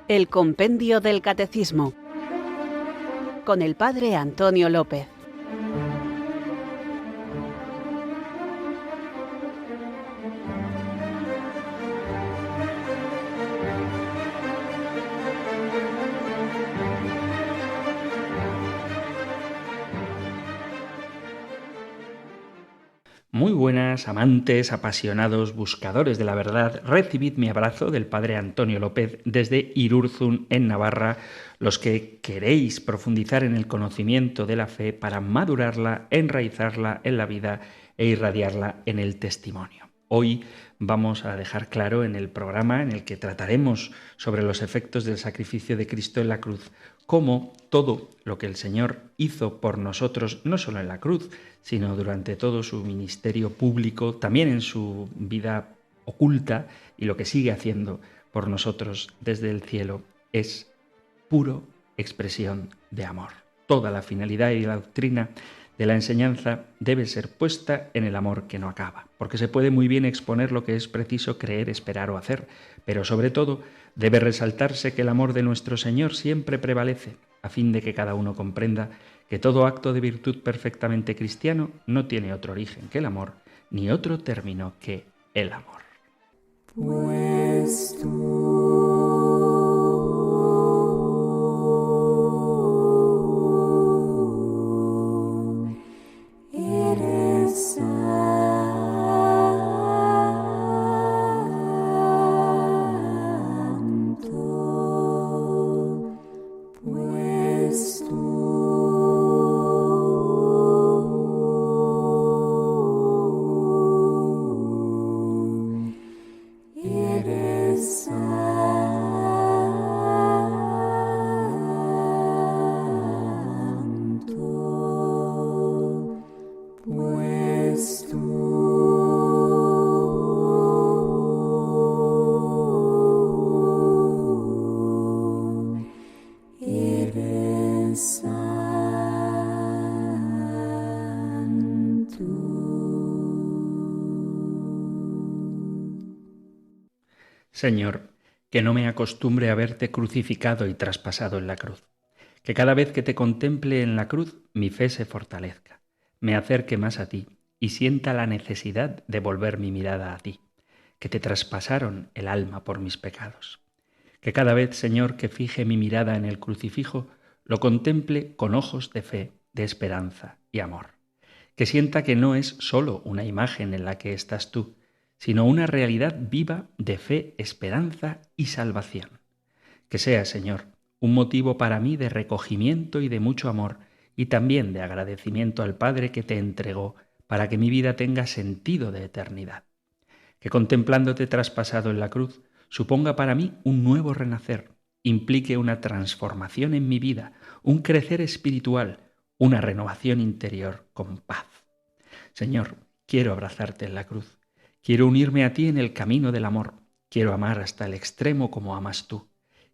El Compendio del Catecismo, con el Padre Antonio López. Muy buenas, amantes, apasionados, buscadores de la verdad. Recibid mi abrazo del Padre Antonio López desde Irurzun, en Navarra, los que queréis profundizar en el conocimiento de la fe para madurarla, enraizarla en la vida e irradiarla en el testimonio. Hoy vamos a dejar claro en el programa en el que trataremos sobre los efectos del sacrificio de Cristo en la cruz, cómo todo lo que el Señor hizo por nosotros, no solo en la cruz, sino durante todo su ministerio público, también en su vida oculta, y lo que sigue haciendo por nosotros desde el cielo, es puro expresión de amor. Toda la finalidad y la doctrina de la enseñanza debe ser puesta en el amor que no acaba, porque se puede muy bien exponer lo que es preciso creer, esperar o hacer, pero sobre todo debe resaltarse que el amor de nuestro Señor siempre prevalece, a fin de que cada uno comprenda que todo acto de virtud perfectamente cristiano no tiene otro origen que el amor, ni otro término que el amor. Pues Señor, que no me acostumbre a verte crucificado y traspasado en la cruz. Que cada vez que te contemple en la cruz, mi fe se fortalezca, me acerque más a ti y sienta la necesidad de volver mi mirada a ti, que te traspasaron el alma por mis pecados. Que cada vez, Señor, que fije mi mirada en el crucifijo, lo contemple con ojos de fe, de esperanza y amor. Que sienta que no es sólo una imagen en la que estás tú, sino una realidad viva de fe, esperanza y salvación. Que sea, Señor, un motivo para mí de recogimiento y de mucho amor, y también de agradecimiento al Padre que te entregó para que mi vida tenga sentido de eternidad. Que contemplándote traspasado en la cruz, suponga para mí un nuevo renacer, implique una transformación en mi vida, un crecer espiritual, una renovación interior con paz. Señor, quiero abrazarte en la cruz. Quiero unirme a ti en el camino del amor. Quiero amar hasta el extremo como amas tú.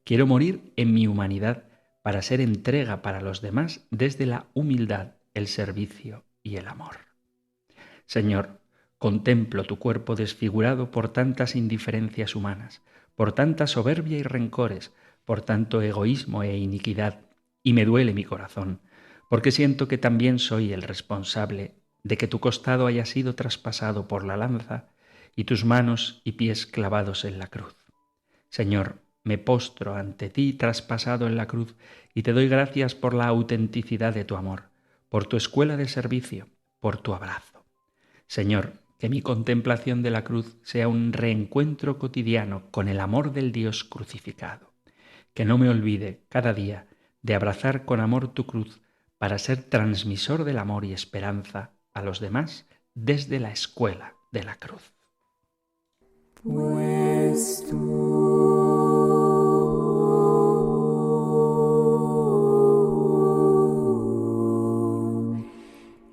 Quiero morir en mi humanidad para ser entrega para los demás desde la humildad, el servicio y el amor. Señor, contemplo tu cuerpo desfigurado por tantas indiferencias humanas, por tanta soberbia y rencores, por tanto egoísmo e iniquidad, y me duele mi corazón, porque siento que también soy el responsable de que tu costado haya sido traspasado por la lanza y tus manos y pies clavados en la cruz. Señor, me postro ante ti traspasado en la cruz y te doy gracias por la autenticidad de tu amor, por tu escuela de servicio, por tu abrazo. Señor, que mi contemplación de la cruz sea un reencuentro cotidiano con el amor del Dios crucificado. Que no me olvide cada día de abrazar con amor tu cruz para ser transmisor del amor y esperanza a los demás desde la escuela de la cruz. Pues tú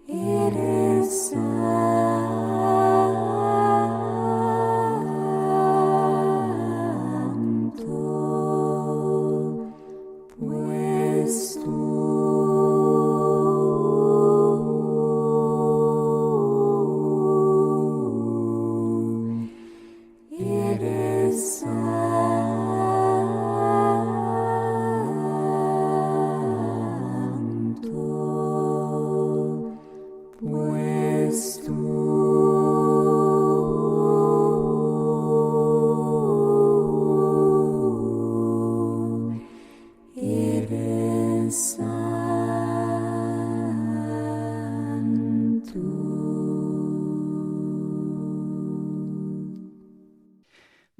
eres santo, pues tú eres santo.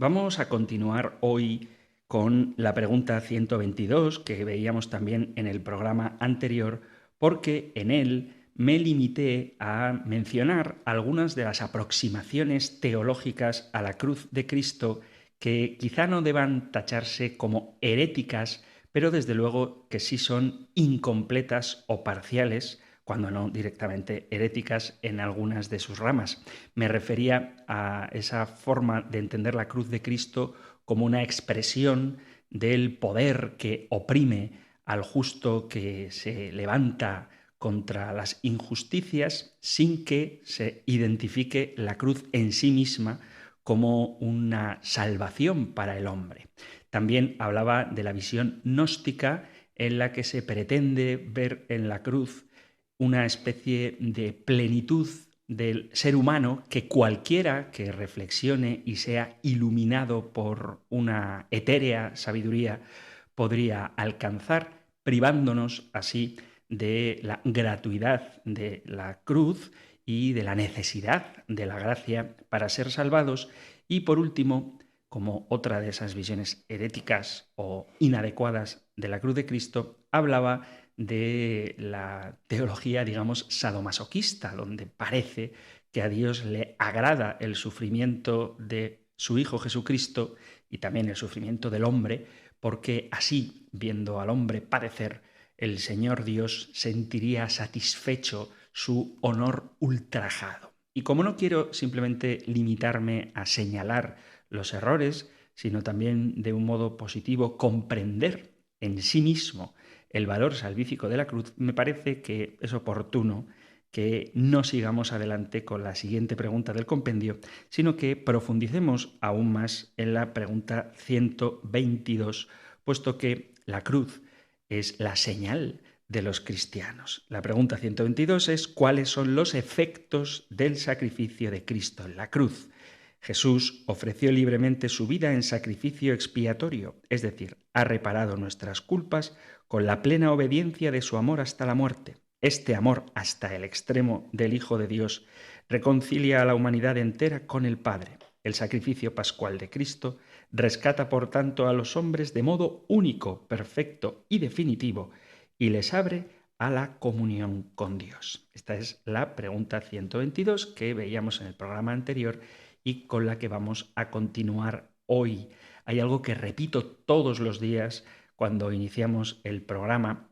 Vamos a continuar hoy con la pregunta 122 que veíamos también en el programa anterior, porque en él me limité a mencionar algunas de las aproximaciones teológicas a la cruz de Cristo que quizá no deban tacharse como heréticas, pero desde luego que sí son incompletas o parciales, cuando no directamente heréticas en algunas de sus ramas. Me refería a esa forma de entender la cruz de Cristo como una expresión del poder que oprime al justo, que se levanta contra las injusticias sin que se identifique la cruz en sí misma como una salvación para el hombre. También hablaba de la visión gnóstica en la que se pretende ver en la cruz una especie de plenitud del ser humano que cualquiera que reflexione y sea iluminado por una etérea sabiduría podría alcanzar, privándonos así de la gratuidad de la cruz y de la necesidad de la gracia para ser salvados. Y por último, como otra de esas visiones heréticas o inadecuadas de la cruz de Cristo, hablaba de la teología, digamos, sadomasoquista, donde parece que a Dios le agrada el sufrimiento de su Hijo Jesucristo y también el sufrimiento del hombre, porque así, viendo al hombre padecer, el Señor Dios sentiría satisfecho su honor ultrajado. Y como no quiero simplemente limitarme a señalar los errores, sino también de un modo positivo comprender en sí mismo el valor salvífico de la cruz, me parece que es oportuno que no sigamos adelante con la siguiente pregunta del compendio, sino que profundicemos aún más en la pregunta 122, puesto que la cruz es la señal de los cristianos. La pregunta 122 es: ¿cuáles son los efectos del sacrificio de Cristo en la cruz? Jesús ofreció libremente su vida en sacrificio expiatorio, es decir, ha reparado nuestras culpas con la plena obediencia de su amor hasta la muerte. Este amor hasta el extremo del Hijo de Dios reconcilia a la humanidad entera con el Padre. El sacrificio pascual de Cristo rescata, por tanto, a los hombres de modo único, perfecto y definitivo, y les abre a la comunión con Dios. Esta es la pregunta 122 que veíamos en el programa anterior y con la que vamos a continuar hoy. Hay algo que repito todos los días cuando iniciamos el programa,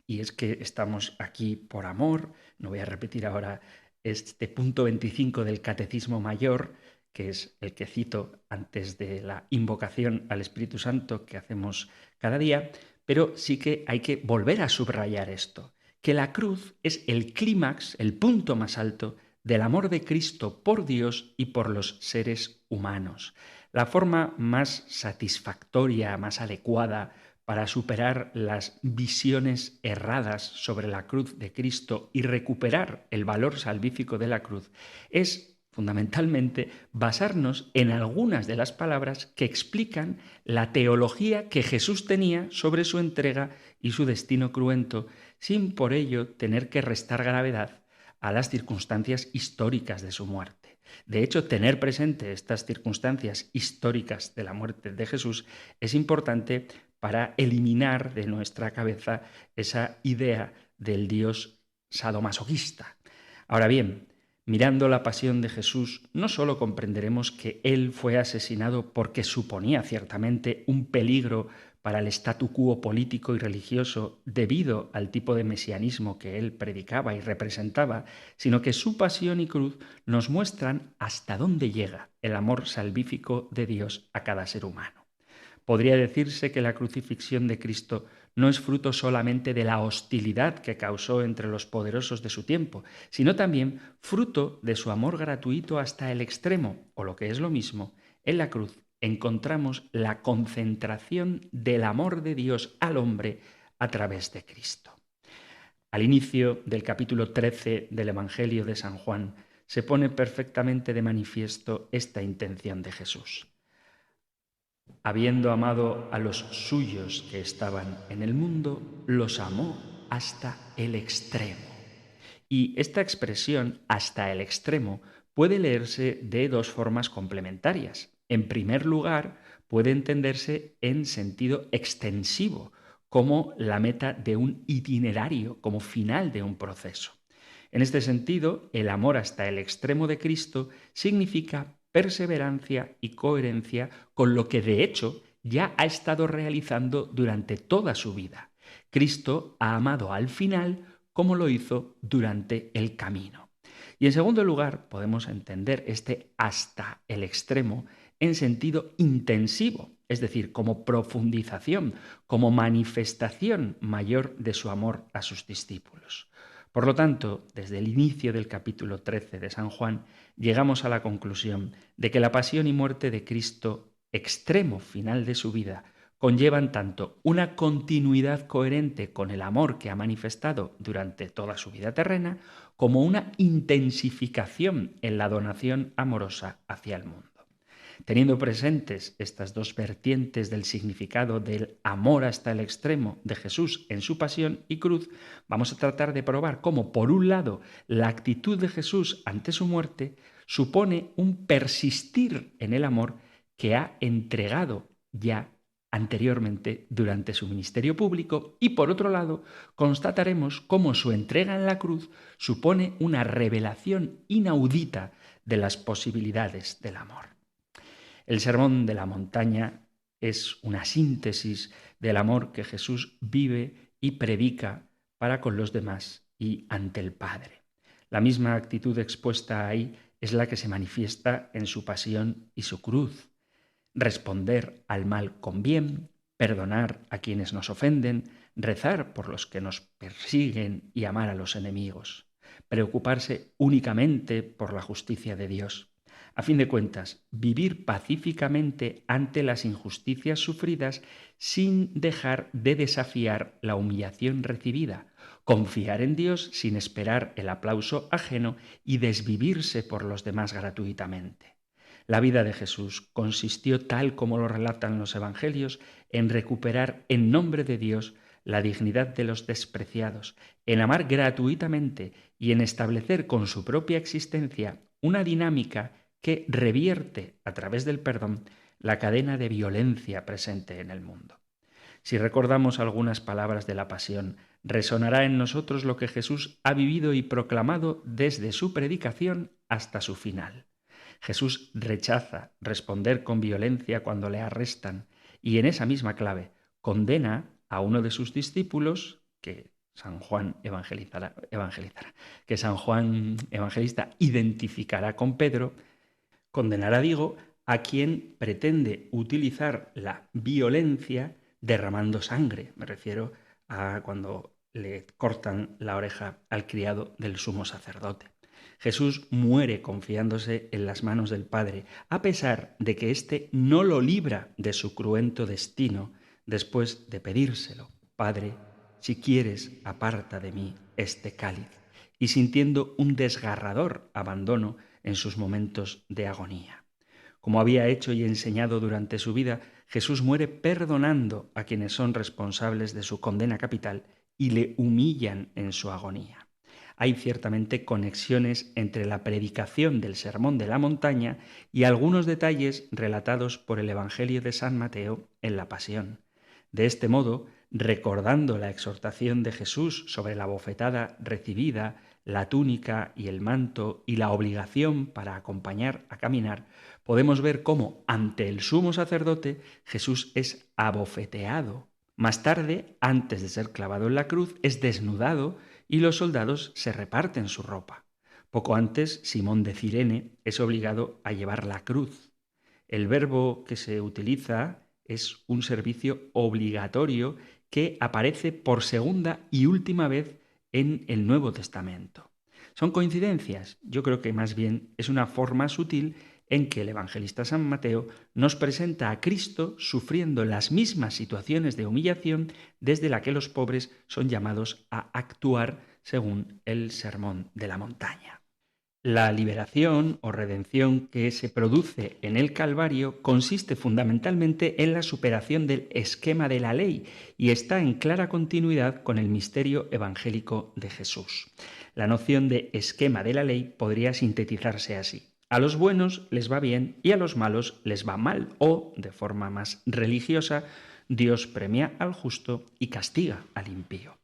y es que estamos aquí por amor. No voy a repetir ahora este punto 25 del Catecismo Mayor, que es el que cito antes de la invocación al Espíritu Santo que hacemos cada día, pero sí que hay que volver a subrayar esto, que la cruz es el clímax, el punto más alto del amor de Cristo por Dios y por los seres humanos. La forma más satisfactoria, más adecuada para superar las visiones erradas sobre la cruz de Cristo y recuperar el valor salvífico de la cruz es fundamentalmente basarnos en algunas de las palabras que explican la teología que Jesús tenía sobre su entrega y su destino cruento, sin por ello tener que restar gravedad a las circunstancias históricas de su muerte. De hecho, tener presente estas circunstancias históricas de la muerte de Jesús es importante para eliminar de nuestra cabeza esa idea del Dios sadomasoquista. Ahora bien, mirando la pasión de Jesús, no solo comprenderemos que Él fue asesinado porque suponía ciertamente un peligro para el statu quo político y religioso debido al tipo de mesianismo que Él predicaba y representaba, sino que su pasión y cruz nos muestran hasta dónde llega el amor salvífico de Dios a cada ser humano. Podría decirse que la crucifixión de Cristo no es fruto solamente de la hostilidad que causó entre los poderosos de su tiempo, sino también fruto de su amor gratuito hasta el extremo, o lo que es lo mismo, en la cruz encontramos la concentración del amor de Dios al hombre a través de Cristo. Al inicio del capítulo 13 del Evangelio de San Juan se pone perfectamente de manifiesto esta intención de Jesús. Habiendo amado a los suyos que estaban en el mundo, los amó hasta el extremo. Y esta expresión, hasta el extremo, puede leerse de dos formas complementarias. En primer lugar, puede entenderse en sentido extensivo, como la meta de un itinerario, como final de un proceso. En este sentido, el amor hasta el extremo de Cristo significa perseverancia y coherencia con lo que de hecho ya ha estado realizando durante toda su vida. Cristo ha amado al final como lo hizo durante el camino. Y en segundo lugar, podemos entender este hasta el extremo en sentido intensivo, es decir, como profundización, como manifestación mayor de su amor a sus discípulos. Por lo tanto, desde el inicio del capítulo 13 de San Juan, llegamos a la conclusión de que la pasión y muerte de Cristo, extremo final de su vida, conllevan tanto una continuidad coherente con el amor que ha manifestado durante toda su vida terrena, como una intensificación en la donación amorosa hacia el mundo. Teniendo presentes estas dos vertientes del significado del amor hasta el extremo de Jesús en su pasión y cruz, vamos a tratar de probar cómo, por un lado, la actitud de Jesús ante su muerte supone un persistir en el amor que ha entregado ya anteriormente durante su ministerio público, y por otro lado, constataremos cómo su entrega en la cruz supone una revelación inaudita de las posibilidades del amor. El Sermón de la Montaña es una síntesis del amor que Jesús vive y predica para con los demás y ante el Padre. La misma actitud expuesta ahí es la que se manifiesta en su pasión y su cruz. Responder al mal con bien, perdonar a quienes nos ofenden, rezar por los que nos persiguen y amar a los enemigos. Preocuparse únicamente por la justicia de Dios. A fin de cuentas, vivir pacíficamente ante las injusticias sufridas sin dejar de desafiar la humillación recibida, confiar en Dios sin esperar el aplauso ajeno y desvivirse por los demás gratuitamente. La vida de Jesús consistió, tal como lo relatan los evangelios, en recuperar en nombre de Dios la dignidad de los despreciados, en amar gratuitamente y en establecer con su propia existencia una dinámica que revierte a través del perdón la cadena de violencia presente en el mundo. Si recordamos algunas palabras de la Pasión, resonará en nosotros lo que Jesús ha vivido y proclamado desde su predicación hasta su final. Jesús rechaza responder con violencia cuando le arrestan y en esa misma clave condena a uno de sus discípulos, que San Juan que San Juan Evangelista identificará con Pedro, condenará, digo, a quien pretende utilizar la violencia derramando sangre. Me refiero a cuando le cortan la oreja al criado del sumo sacerdote. Jesús muere confiándose en las manos del Padre, a pesar de que éste no lo libra de su cruento destino después de pedírselo. Padre, si quieres, aparta de mí este cáliz, y sintiendo un desgarrador abandono en sus momentos de agonía. Como había hecho y enseñado durante su vida, Jesús muere perdonando a quienes son responsables de su condena capital y le humillan en su agonía. Hay ciertamente conexiones entre la predicación del Sermón de la Montaña y algunos detalles relatados por el Evangelio de San Mateo en la Pasión. De este modo, recordando la exhortación de Jesús sobre la bofetada recibida, la túnica y el manto y la obligación para acompañar a caminar, podemos ver cómo ante el sumo sacerdote Jesús es abofeteado. Más tarde, antes de ser clavado en la cruz, es desnudado y los soldados se reparten su ropa. Poco antes, Simón de Cirene es obligado a llevar la cruz. El verbo que se utiliza es un servicio obligatorio que aparece por segunda y última vez en el Nuevo Testamento. ¿Son coincidencias? Yo creo que más bien es una forma sutil en que el evangelista San Mateo nos presenta a Cristo sufriendo las mismas situaciones de humillación desde la que los pobres son llamados a actuar según el Sermón de la Montaña. La liberación o redención que se produce en el Calvario consiste fundamentalmente en la superación del esquema de la ley y está en clara continuidad con el misterio evangélico de Jesús. La noción de esquema de la ley podría sintetizarse así. A los buenos les va bien y a los malos les va mal. O, de forma más religiosa, Dios premia al justo y castiga al impío.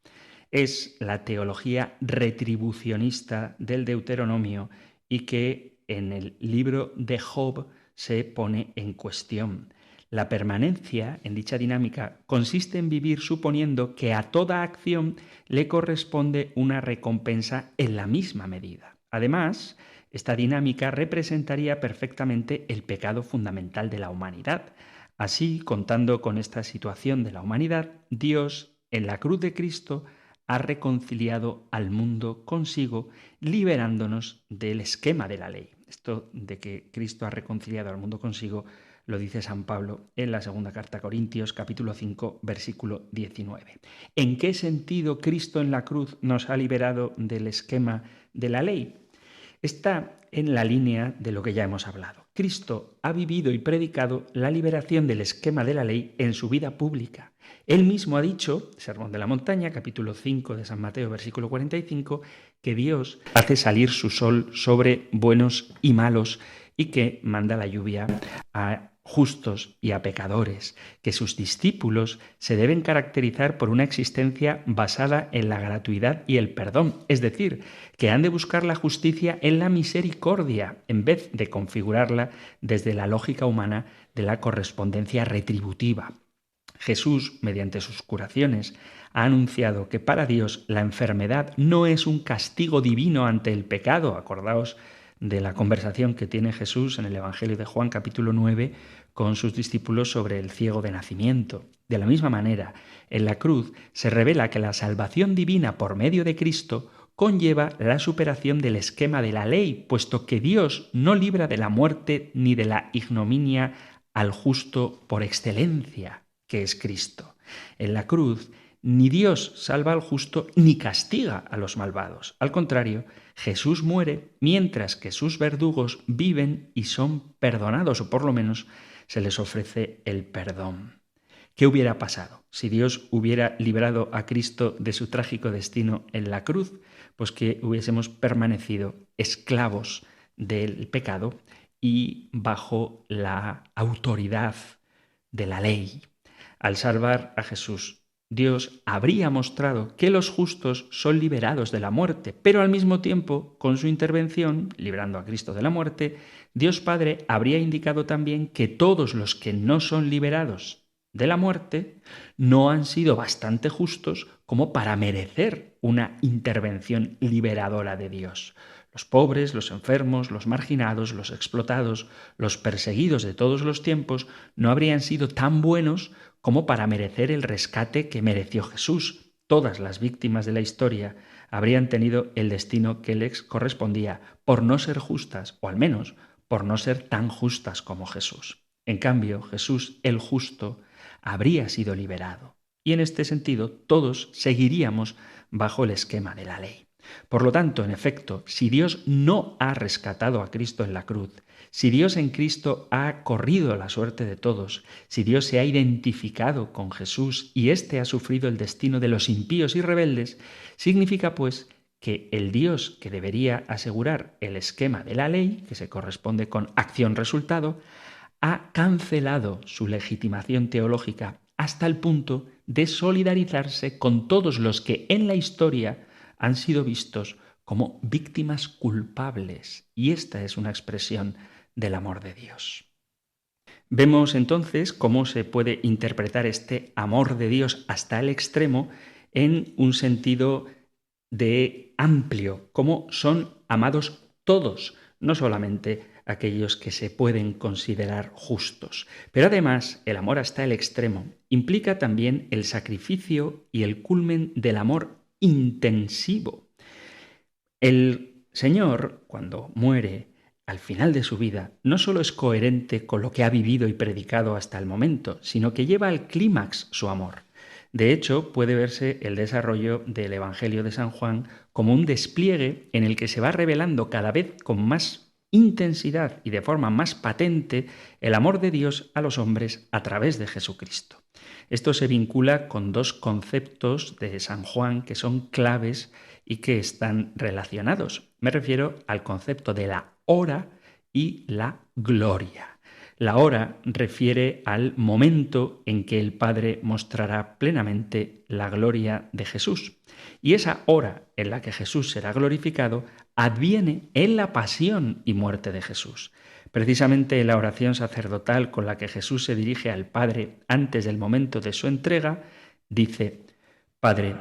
Es la teología retribucionista del Deuteronomio y que en el libro de Job se pone en cuestión. La permanencia en dicha dinámica consiste en vivir suponiendo que a toda acción le corresponde una recompensa en la misma medida. Además, esta dinámica representaría perfectamente el pecado fundamental de la humanidad. Así, contando con esta situación de la humanidad, Dios, en la cruz de Cristo, ha reconciliado al mundo consigo, liberándonos del esquema de la ley. Esto de que Cristo ha reconciliado al mundo consigo lo dice San Pablo en la segunda carta a Corintios, capítulo 5, versículo 19. ¿En qué sentido Cristo en la cruz nos ha liberado del esquema de la ley? Está en la línea de lo que ya hemos hablado. Cristo ha vivido y predicado la liberación del esquema de la ley en su vida pública. Él mismo ha dicho, Sermón de la Montaña, capítulo 5 de San Mateo, versículo 45, que Dios hace salir su sol sobre buenos y malos y que manda la lluvia a justos y a pecadores, que sus discípulos se deben caracterizar por una existencia basada en la gratuidad y el perdón, es decir, que han de buscar la justicia en la misericordia, en vez de configurarla desde la lógica humana de la correspondencia retributiva. Jesús, mediante sus curaciones, ha anunciado que para Dios la enfermedad no es un castigo divino ante el pecado. Acordaos de la conversación que tiene Jesús en el Evangelio de Juan capítulo 9 con sus discípulos sobre el ciego de nacimiento. De la misma manera, en la cruz se revela que la salvación divina por medio de Cristo conlleva la superación del esquema de la ley, puesto que Dios no libra de la muerte ni de la ignominia al justo por excelencia, que es Cristo. En la cruz, ni Dios salva al justo ni castiga a los malvados. Al contrario, Jesús muere mientras que sus verdugos viven y son perdonados, o por lo menos se les ofrece el perdón. ¿Qué hubiera pasado si Dios hubiera librado a Cristo de su trágico destino en la cruz? Pues que hubiésemos permanecido esclavos del pecado y bajo la autoridad de la ley. Al salvar a Jesús, Dios habría mostrado que los justos son liberados de la muerte, pero al mismo tiempo, con su intervención, librando a Cristo de la muerte, Dios Padre habría indicado también que todos los que no son liberados de la muerte no han sido bastante justos como para merecer una intervención liberadora de Dios. Los pobres, los enfermos, los marginados, los explotados, los perseguidos de todos los tiempos no habrían sido tan buenos como para merecer el rescate que mereció Jesús. Todas las víctimas de la historia habrían tenido el destino que les correspondía por no ser justas, o al menos por no ser tan justas como Jesús. En cambio, Jesús, el justo, habría sido liberado. Y en este sentido, todos seguiríamos bajo el esquema de la ley. Por lo tanto, en efecto, si Dios no ha rescatado a Cristo en la cruz, si Dios en Cristo ha corrido la suerte de todos, si Dios se ha identificado con Jesús y éste ha sufrido el destino de los impíos y rebeldes, significa pues que el Dios que debería asegurar el esquema de la ley, que se corresponde con acción-resultado, ha cancelado su legitimación teológica hasta el punto de solidarizarse con todos los que en la historia han sido vistos como víctimas culpables. Y esta es una expresión del amor de Dios. Vemos entonces cómo se puede interpretar este amor de Dios hasta el extremo en un sentido de amplio, cómo son amados todos, no solamente aquellos que se pueden considerar justos. Pero además, el amor hasta el extremo implica también el sacrificio y el culmen del amor intensivo. El Señor, cuando muere al final de su vida, no solo es coherente con lo que ha vivido y predicado hasta el momento, sino que lleva al clímax su amor. De hecho, puede verse el desarrollo del Evangelio de San Juan como un despliegue en el que se va revelando cada vez con más intensidad y de forma más patente el amor de Dios a los hombres a través de Jesucristo. Esto se vincula con dos conceptos de San Juan que son claves y que están relacionados. Me refiero al concepto de la hora y la gloria. La hora refiere al momento en que el Padre mostrará plenamente la gloria de Jesús. Y esa hora en la que Jesús será glorificado adviene en la pasión y muerte de Jesús. Precisamente en la oración sacerdotal con la que Jesús se dirige al Padre antes del momento de su entrega, dice: Padre,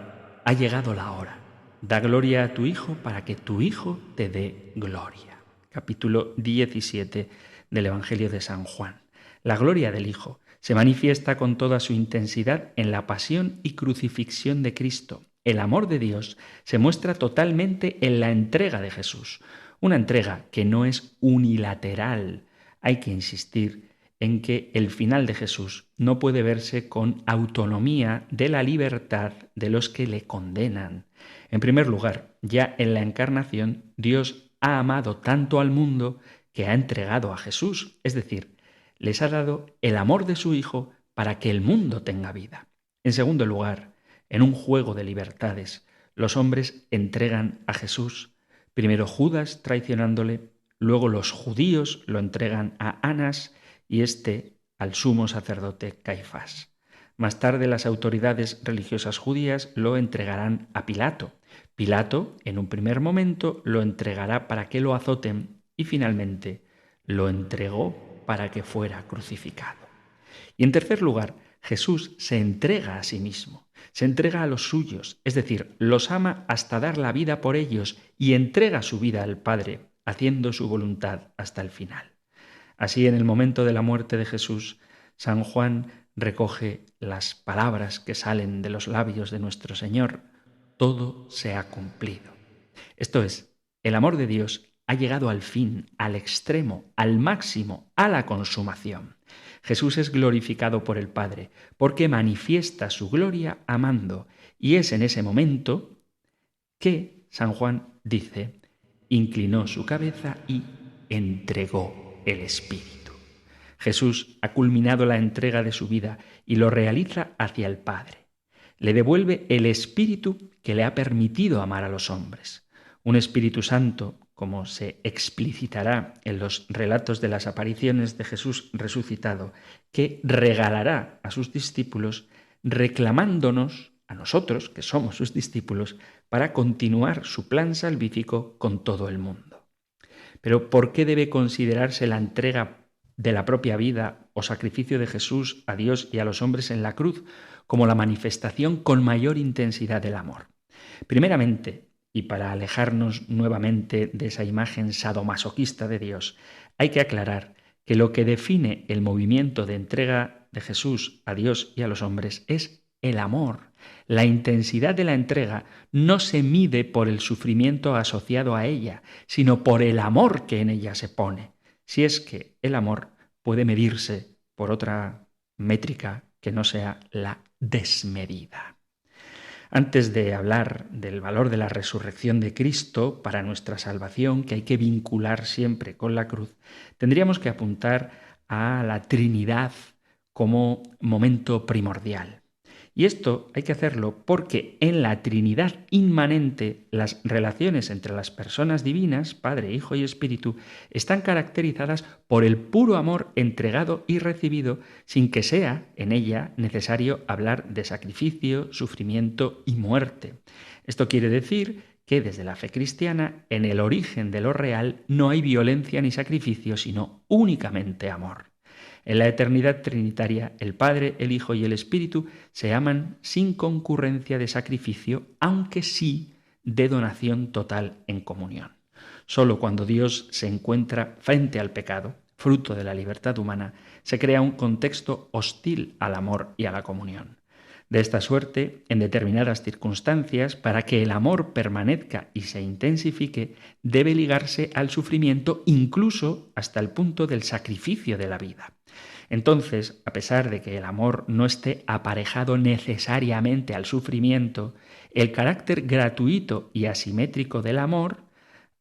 ha llegado la hora. Da gloria a tu Hijo para que tu Hijo te dé gloria. Capítulo 17 del Evangelio de San Juan. La gloria del Hijo se manifiesta con toda su intensidad en la pasión y crucifixión de Cristo. El amor de Dios se muestra totalmente en la entrega de Jesús. Una entrega que no es unilateral. Hay que insistir en que el final de Jesús no puede verse con autonomía de la libertad de los que le condenan. En primer lugar, ya en la encarnación, Dios ha amado tanto al mundo que ha entregado a Jesús, es decir, les ha dado el amor de su Hijo para que el mundo tenga vida. En segundo lugar, en un juego de libertades, los hombres entregan a Jesús, primero Judas traicionándole, luego los judíos lo entregan a Anás y al sumo sacerdote Caifás. Más tarde las autoridades religiosas judías lo entregarán a Pilato. Pilato, en un primer momento, lo entregará para que lo azoten y finalmente lo entregó para que fuera crucificado. Y en tercer lugar, Jesús se entrega a sí mismo, se entrega a los suyos, es decir, los ama hasta dar la vida por ellos y entrega su vida al Padre, haciendo su voluntad hasta el final. Así, en el momento de la muerte de Jesús, San Juan recoge las palabras que salen de los labios de nuestro Señor: todo se ha cumplido. Esto es, el amor de Dios ha llegado al fin, al extremo, al máximo, a la consumación. Jesús es glorificado por el Padre porque manifiesta su gloria amando, y es en ese momento que San Juan dice: inclinó su cabeza y entregó el Espíritu. Jesús ha culminado la entrega de su vida y lo realiza hacia el Padre. Le devuelve el Espíritu que le ha permitido amar a los hombres. Un Espíritu Santo, como se explicitará en los relatos de las apariciones de Jesús resucitado, que regalará a sus discípulos, reclamándonos a nosotros, que somos sus discípulos, para continuar su plan salvífico con todo el mundo. Pero ¿por qué debe considerarse la entrega de la propia vida o sacrificio de Jesús a Dios y a los hombres en la cruz como la manifestación con mayor intensidad del amor? Primeramente, y para alejarnos nuevamente de esa imagen sadomasoquista de Dios, hay que aclarar que lo que define el movimiento de entrega de Jesús a Dios y a los hombres es el amor. La intensidad de la entrega no se mide por el sufrimiento asociado a ella, sino por el amor que en ella se pone. Si es que el amor puede medirse por otra métrica que no sea la desmedida. Antes de hablar del valor de la resurrección de Cristo para nuestra salvación, que hay que vincular siempre con la cruz, tendríamos que apuntar a la Trinidad como momento primordial. Y esto hay que hacerlo porque en la Trinidad inmanente las relaciones entre las personas divinas, Padre, Hijo y Espíritu, están caracterizadas por el puro amor entregado y recibido, sin que sea en ella necesario hablar de sacrificio, sufrimiento y muerte. Esto quiere decir que desde la fe cristiana, en el origen de lo real, no hay violencia ni sacrificio, sino únicamente amor. En la eternidad trinitaria, el Padre, el Hijo y el Espíritu se aman sin concurrencia de sacrificio, aunque sí de donación total en comunión. Solo cuando Dios se encuentra frente al pecado, fruto de la libertad humana, se crea un contexto hostil al amor y a la comunión. De esta suerte, en determinadas circunstancias, para que el amor permanezca y se intensifique, debe ligarse al sufrimiento incluso hasta el punto del sacrificio de la vida. Entonces, a pesar de que el amor no esté aparejado necesariamente al sufrimiento, el carácter gratuito y asimétrico del amor,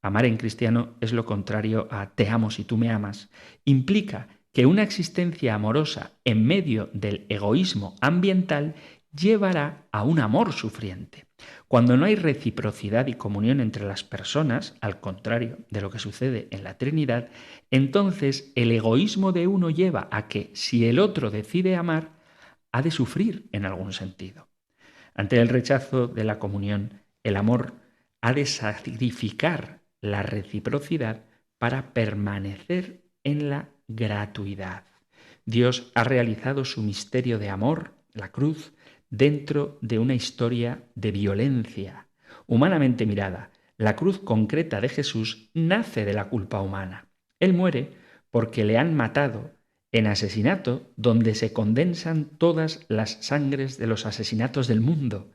amar en cristiano es lo contrario a te amo si tú me amas, implica que una existencia amorosa en medio del egoísmo ambiental llevará a un amor sufriente. Cuando no hay reciprocidad y comunión entre las personas, al contrario de lo que sucede en la Trinidad, entonces el egoísmo de uno lleva a que, si el otro decide amar, ha de sufrir en algún sentido. Ante el rechazo de la comunión, el amor ha de sacrificar la reciprocidad para permanecer en la gratuidad. Dios ha realizado su misterio de amor, la cruz, dentro de una historia de violencia. Humanamente mirada, la cruz concreta de Jesús nace de la culpa humana. Él muere porque le han matado en asesinato donde se condensan todas las sangres de los asesinatos del mundo.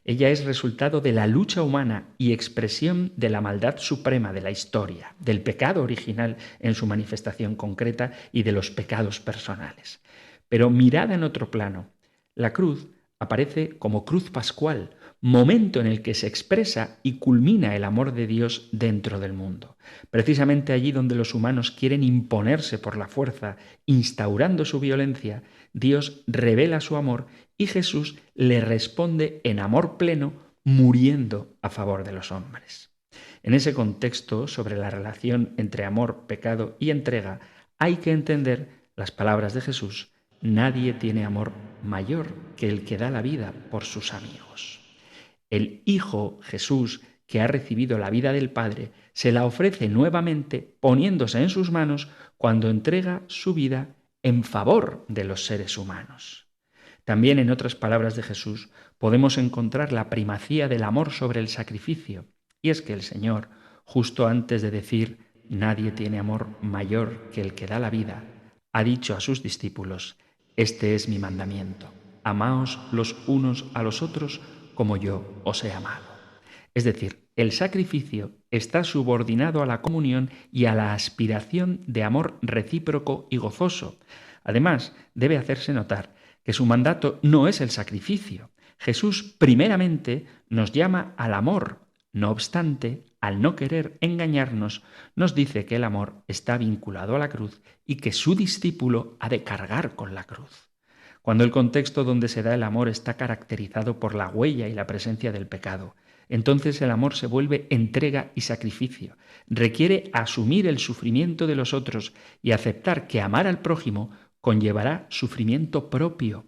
Ella es resultado de la lucha humana y expresión de la maldad suprema de la historia, del pecado original en su manifestación concreta y de los pecados personales. Pero mirada en otro plano, la cruz aparece como cruz pascual, momento en el que se expresa y culmina el amor de Dios dentro del mundo. Precisamente allí donde los humanos quieren imponerse por la fuerza, instaurando su violencia, Dios revela su amor y Jesús le responde en amor pleno, muriendo a favor de los hombres. En ese contexto, sobre la relación entre amor, pecado y entrega, hay que entender las palabras de Jesús: nadie tiene amor mayor que el que da la vida por sus amigos. El Hijo Jesús, que ha recibido la vida del Padre, se la ofrece nuevamente poniéndose en sus manos cuando entrega su vida en favor de los seres humanos. También en otras palabras de Jesús podemos encontrar la primacía del amor sobre el sacrificio, y es que el Señor, justo antes de decir nadie tiene amor mayor que el que da la vida, ha dicho a sus discípulos: este es mi mandamiento, amaos los unos a los otros como yo os he amado. Es decir, el sacrificio está subordinado a la comunión y a la aspiración de amor recíproco y gozoso. Además, debe hacerse notar que su mandato no es el sacrificio. Jesús primeramente nos llama al amor. No obstante, al no querer engañarnos, nos dice que el amor está vinculado a la cruz y que su discípulo ha de cargar con la cruz. Cuando el contexto donde se da el amor está caracterizado por la huella y la presencia del pecado, entonces el amor se vuelve entrega y sacrificio. Requiere asumir el sufrimiento de los otros y aceptar que amar al prójimo conllevará sufrimiento propio.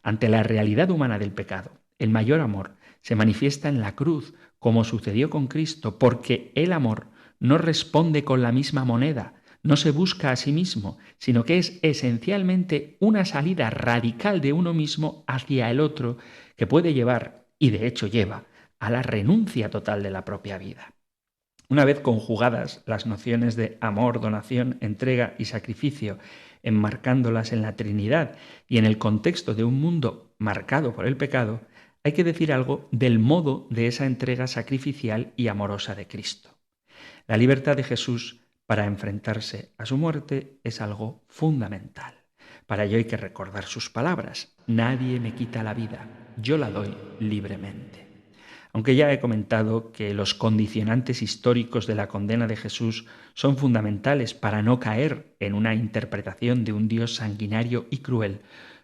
Ante la realidad humana del pecado, el mayor amor se manifiesta en la cruz, como sucedió con Cristo, porque el amor no responde con la misma moneda, no se busca a sí mismo, sino que es esencialmente una salida radical de uno mismo hacia el otro, que puede llevar, y de hecho lleva, a la renuncia total de la propia vida. Una vez conjugadas las nociones de amor, donación, entrega y sacrificio, enmarcándolas en la Trinidad y en el contexto de un mundo marcado por el pecado, hay que decir algo del modo de esa entrega sacrificial y amorosa de Cristo. La libertad de Jesús para enfrentarse a su muerte es algo fundamental. Para ello hay que recordar sus palabras: nadie me quita la vida, yo la doy libremente. Aunque ya he comentado que los condicionantes históricos de la condena de Jesús son fundamentales para no caer en una interpretación de un Dios sanguinario y cruel,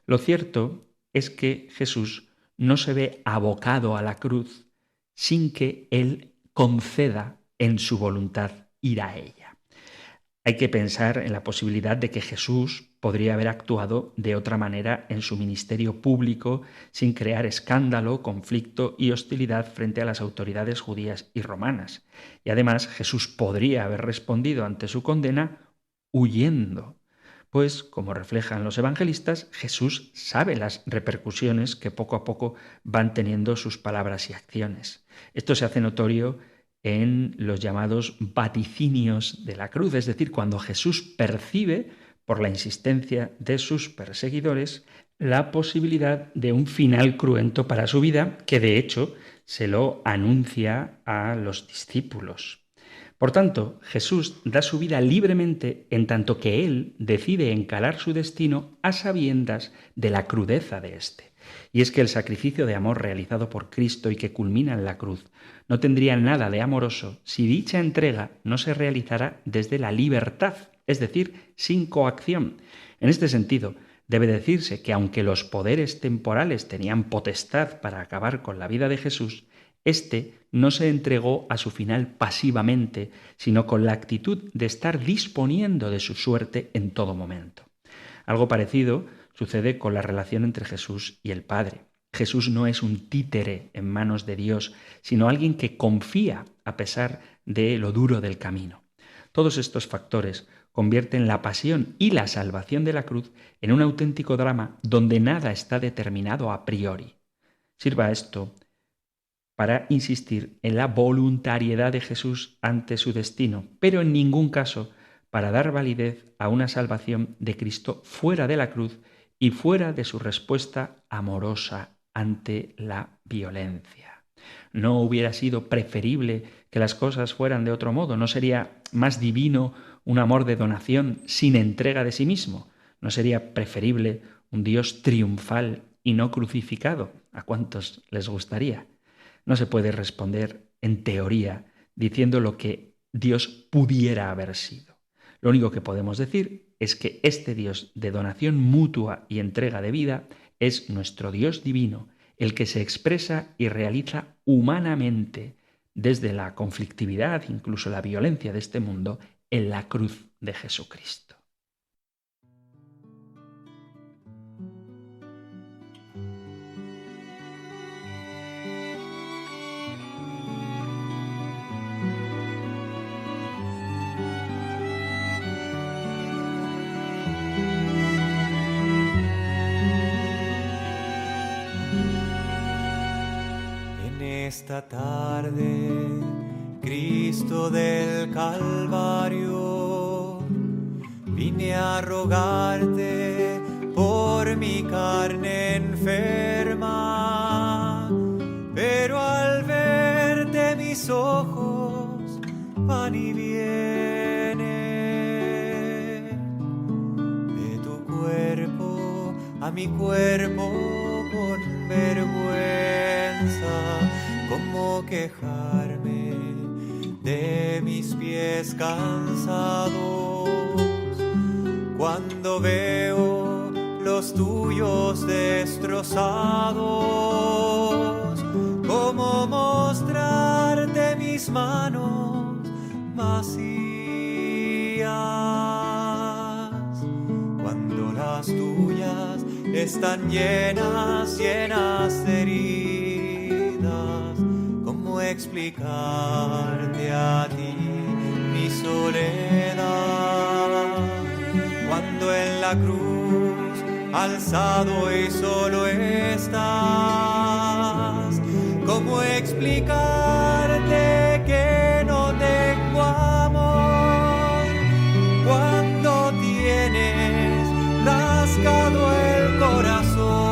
lo cierto es que Jesús no se ve abocado a la cruz sin que Él conceda en su voluntad ir a ella. Hay que pensar en la posibilidad de que Jesús podría haber actuado de otra manera en su ministerio público sin crear escándalo, conflicto y hostilidad frente a las autoridades judías y romanas. Y además Jesús podría haber respondido ante su condena huyendo. Pues, como reflejan los evangelistas, Jesús sabe las repercusiones que poco a poco van teniendo sus palabras y acciones. Esto se hace notorio en los llamados vaticinios de la cruz, es decir, cuando Jesús percibe, por la insistencia de sus perseguidores, la posibilidad de un final cruento para su vida, que de hecho se lo anuncia a los discípulos. Por tanto, Jesús da su vida libremente en tanto que Él decide encarar su destino a sabiendas de la crudeza de éste. Y es que el sacrificio de amor realizado por Cristo y que culmina en la cruz no tendría nada de amoroso si dicha entrega no se realizara desde la libertad, es decir, sin coacción. En este sentido, Debe decirse que aunque los poderes temporales tenían potestad para acabar con la vida de Jesús, éste no se entregó a su final pasivamente, sino con la actitud de estar disponiendo de su suerte en todo momento. Algo parecido sucede con la relación entre Jesús y el Padre. Jesús no es un títere en manos de Dios, sino alguien que confía a pesar de lo duro del camino. Todos estos factores convierten la pasión y la salvación de la cruz en un auténtico drama donde nada está determinado a priori. Sirva esto para insistir en la voluntariedad de Jesús ante su destino, pero en ningún caso para dar validez a una salvación de Cristo fuera de la cruz y fuera de su respuesta amorosa ante la violencia. ¿No hubiera sido preferible que las cosas fueran de otro modo? ¿No sería más divino un amor de donación sin entrega de sí mismo? ¿No sería preferible un Dios triunfal y no crucificado? ¿A cuántos les gustaría? No se puede responder en teoría diciendo lo que Dios pudiera haber sido. Lo único que podemos decir es que este Dios de donación mutua y entrega de vida es nuestro Dios divino, el que se expresa y realiza humanamente desde la conflictividad, incluso la violencia de este mundo, en la cruz de Jesucristo. Esta tarde, Cristo del Calvario, vine a rogarte por mi carne enferma, pero al verte mis ojos van y vienen de tu cuerpo a mi cuerpo con vergüenza. ¿Cómo quejarme de mis pies cansados cuando veo los tuyos destrozados? ¿Cómo mostrarte mis manos vacías cuando las tuyas están llenas de heridas? ¿Cómo explicarte a ti mi soledad cuando en la cruz alzado y solo estás? ¿Cómo explicarte que no tengo amor cuando tienes rasgado el corazón?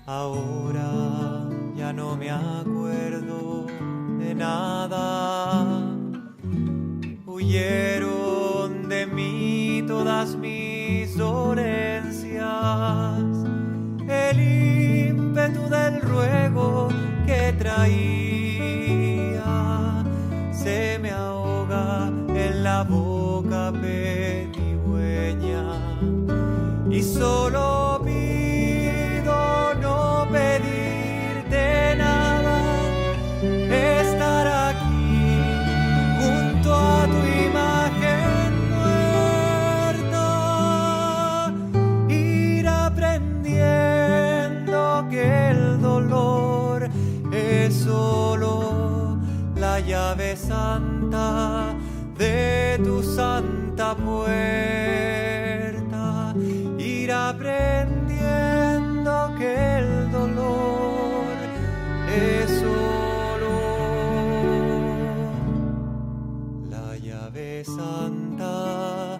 Ahora ya no me acuerdo de nada. Huyeron de mí todas mis dolencias. El ímpetu del ruego que traía se me ahoga en la boca pedigüeña y solo no pedirte nada, estar aquí junto a tu imagen muerta, ir aprendiendo que el dolor es solo la llave santa de tu santa puerta, ir aprendiendo que el dolor es solo la llave santa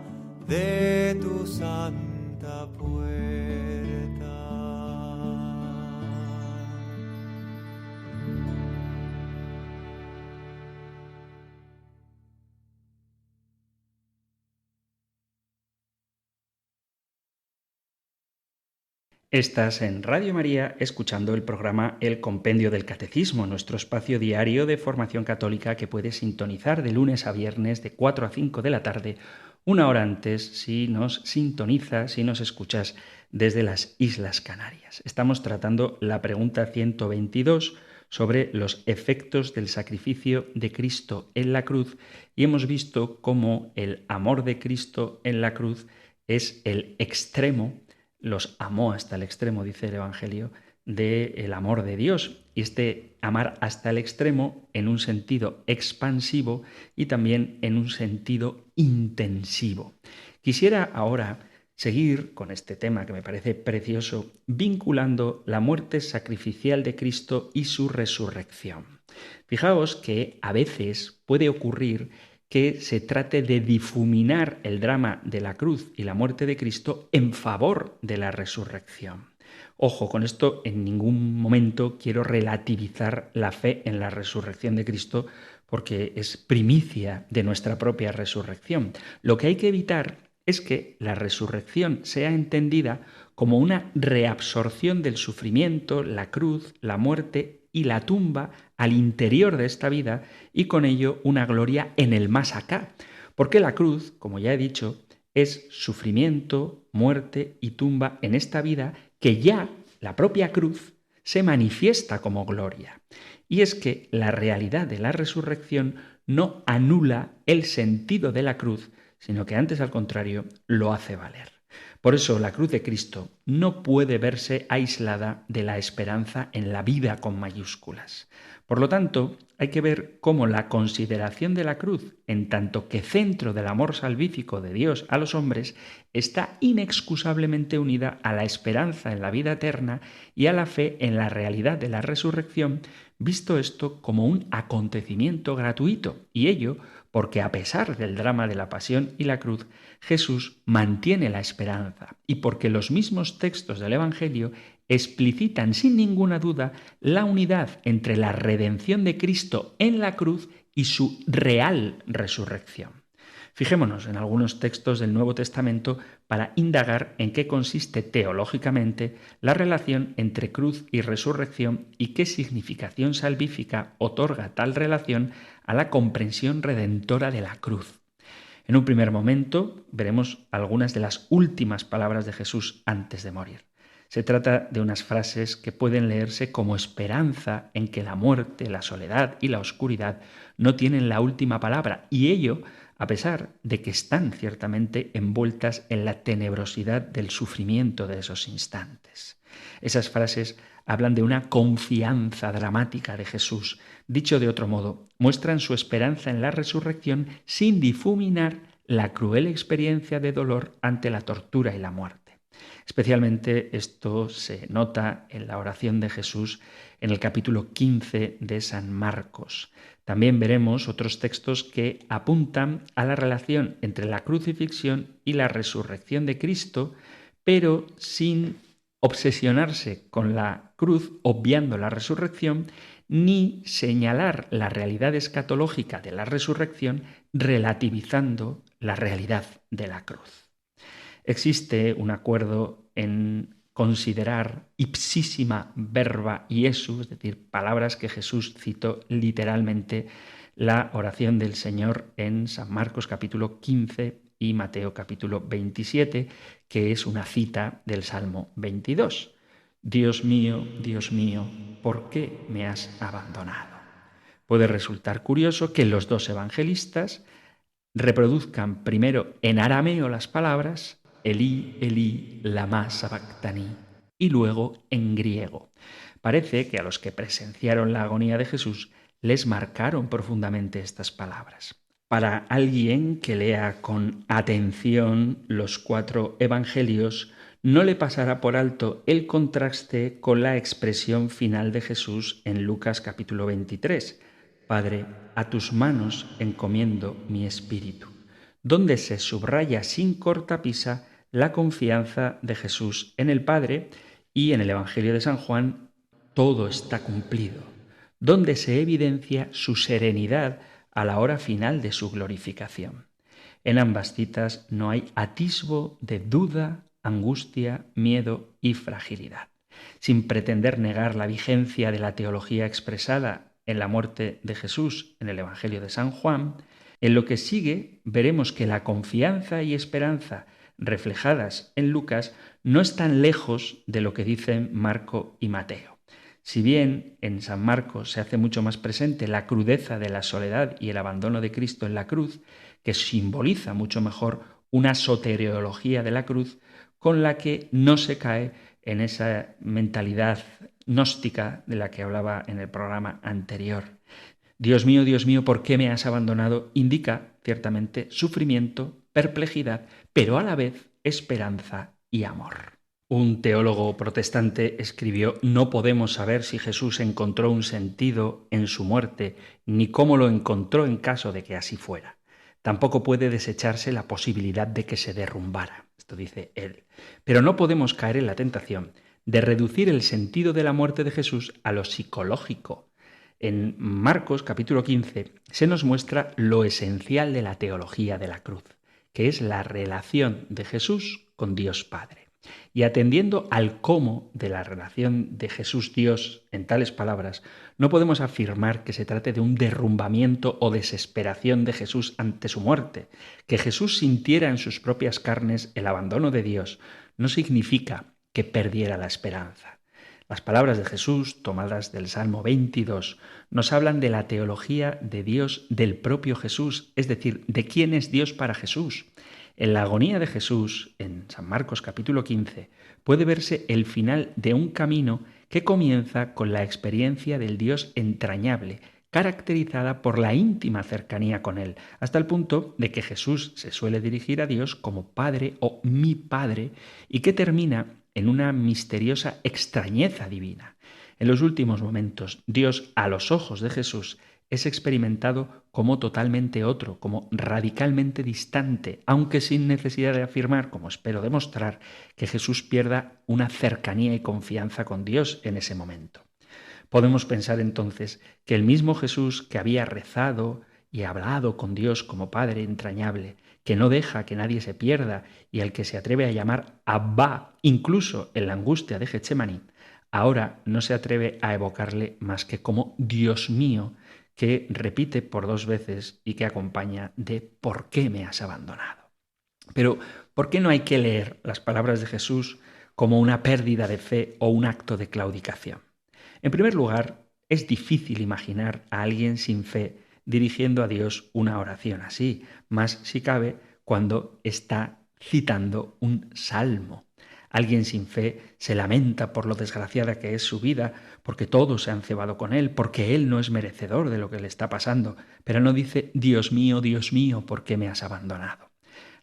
Estás en Radio María escuchando el programa El Compendio del Catecismo, nuestro espacio diario de formación católica que puedes sintonizar de lunes a viernes de 4 a 5 de la tarde, una hora antes si nos sintonizas, si nos escuchas desde las Islas Canarias. Estamos tratando la pregunta 122 sobre los efectos del sacrificio de Cristo en la cruz y hemos visto cómo el amor de Cristo en la cruz es el extremo, los amó hasta el extremo, dice el Evangelio, del amor de Dios. Y este amar hasta el extremo en un sentido expansivo y también en un sentido intensivo. Quisiera ahora seguir con este tema que me parece precioso, vinculando la muerte sacrificial de Cristo y su resurrección. Fijaos que a veces puede ocurrir que se trate de difuminar el drama de la cruz y la muerte de Cristo en favor de la resurrección. Ojo, con esto en ningún momento quiero relativizar la fe en la resurrección de Cristo porque es primicia de nuestra propia resurrección. Lo que hay que evitar es que la resurrección sea entendida como una reabsorción del sufrimiento, la cruz, la muerte y la tumba al interior de esta vida y con ello una gloria en el más acá. Porque la cruz, como ya he dicho, es sufrimiento, muerte y tumba en esta vida que ya la propia cruz se manifiesta como gloria. Y es que la realidad de la resurrección no anula el sentido de la cruz, sino que antes al contrario lo hace valer. Por eso la cruz de Cristo no puede verse aislada de la esperanza en la vida con mayúsculas. Por lo tanto, hay que ver cómo la consideración de la cruz, en tanto que centro del amor salvífico de Dios a los hombres, está inexcusablemente unida a la esperanza en la vida eterna y a la fe en la realidad de la resurrección, visto esto como un acontecimiento gratuito, y ello porque a pesar del drama de la pasión y la cruz, Jesús mantiene la esperanza y porque los mismos textos del Evangelio explicitan sin ninguna duda la unidad entre la redención de Cristo en la cruz y su real resurrección. Fijémonos en algunos textos del Nuevo Testamento para indagar en qué consiste teológicamente la relación entre cruz y resurrección y qué significación salvífica otorga tal relación a la comprensión redentora de la cruz. En un primer momento veremos algunas de las últimas palabras de Jesús antes de morir. Se trata de unas frases que pueden leerse como esperanza en que la muerte, la soledad y la oscuridad no tienen la última palabra, y ello a pesar de que están ciertamente envueltas en la tenebrosidad del sufrimiento de esos instantes. Esas frases hablan de una confianza dramática de Jesús. Dicho de otro modo, muestran su esperanza en la resurrección sin difuminar la cruel experiencia de dolor ante la tortura y la muerte. Especialmente esto se nota en la oración de Jesús en el capítulo 15 de San Marcos. También veremos otros textos que apuntan a la relación entre la crucifixión y la resurrección de Cristo, pero sin obsesionarse con la cruz, obviando la resurrección, ni señalar la realidad escatológica de la resurrección, relativizando la realidad de la cruz. Existe un acuerdo en considerar ipsísima verba Iesu, es decir, palabras que Jesús citó literalmente, la oración del Señor en San Marcos capítulo 15 y Mateo capítulo 27, que es una cita del Salmo 22. Dios mío, ¿por qué me has abandonado? Puede resultar curioso que los dos evangelistas reproduzcan primero en arameo las palabras Elí, Elí, lama sabactani, y luego en griego. Parece que a los que presenciaron la agonía de Jesús les marcaron profundamente estas palabras. Para alguien que lea con atención los 4 evangelios, no le pasará por alto el contraste con la expresión final de Jesús en Lucas capítulo 23. Padre, a tus manos encomiendo mi espíritu, donde se subraya sin cortapisa la confianza de Jesús en el Padre, y en el Evangelio de San Juan todo está cumplido, donde se evidencia su serenidad a la hora final de su glorificación. En ambas citas no hay atisbo de duda, angustia, miedo y fragilidad. Sin pretender negar la vigencia de la teología expresada en la muerte de Jesús en el Evangelio de San Juan, en lo que sigue veremos que la confianza y esperanza reflejadas en Lucas no están lejos de lo que dicen Marco y Mateo. Si bien en San Marcos se hace mucho más presente la crudeza de la soledad y el abandono de Cristo en la cruz, que simboliza mucho mejor una soteriología de la cruz con la que no se cae en esa mentalidad gnóstica de la que hablaba en el programa anterior. Dios mío, ¿por qué me has abandonado? Indica ciertamente sufrimiento, perplejidad, pero a la vez esperanza y amor. Un teólogo protestante escribió: no podemos saber si Jesús encontró un sentido en su muerte, ni cómo lo encontró en caso de que así fuera. Tampoco puede desecharse la posibilidad de que se derrumbara. Esto dice él. Pero no podemos caer en la tentación de reducir el sentido de la muerte de Jesús a lo psicológico. En Marcos capítulo 15 se nos muestra lo esencial de la teología de la cruz, que es la relación de Jesús con Dios Padre. Y atendiendo al cómo de la relación de Jesús-Dios en tales palabras, no podemos afirmar que se trate de un derrumbamiento o desesperación de Jesús ante su muerte. Que Jesús sintiera en sus propias carnes el abandono de Dios no significa que perdiera la esperanza. Las palabras de Jesús, tomadas del Salmo 22, nos hablan de la teología de Dios del propio Jesús, es decir, de quién es Dios para Jesús. En la agonía de Jesús, en San Marcos capítulo 15, puede verse el final de un camino que comienza con la experiencia del Dios entrañable, caracterizada por la íntima cercanía con Él, hasta el punto de que Jesús se suele dirigir a Dios como Padre o mi Padre, y que termina en una misteriosa extrañeza divina. En los últimos momentos, Dios, a los ojos de Jesús, es experimentado como totalmente otro, como radicalmente distante, aunque sin necesidad de afirmar, como espero demostrar, que Jesús pierda una cercanía y confianza con Dios en ese momento. Podemos pensar entonces que el mismo Jesús que había rezado y hablado con Dios como Padre entrañable, que no deja que nadie se pierda y al que se atreve a llamar Abba, incluso en la angustia de Getsemaní, ahora no se atreve a evocarle más que como Dios mío, que repite por 2 veces y que acompaña de ¿por qué me has abandonado? Pero, ¿por qué no hay que leer las palabras de Jesús como una pérdida de fe o un acto de claudicación? En primer lugar, es difícil imaginar a alguien sin fe dirigiendo a Dios una oración así, más si cabe cuando está citando un salmo. Alguien sin fe se lamenta por lo desgraciada que es su vida, porque todos se han cebado con él, porque él no es merecedor de lo que le está pasando, pero no dice Dios mío, ¿por qué me has abandonado?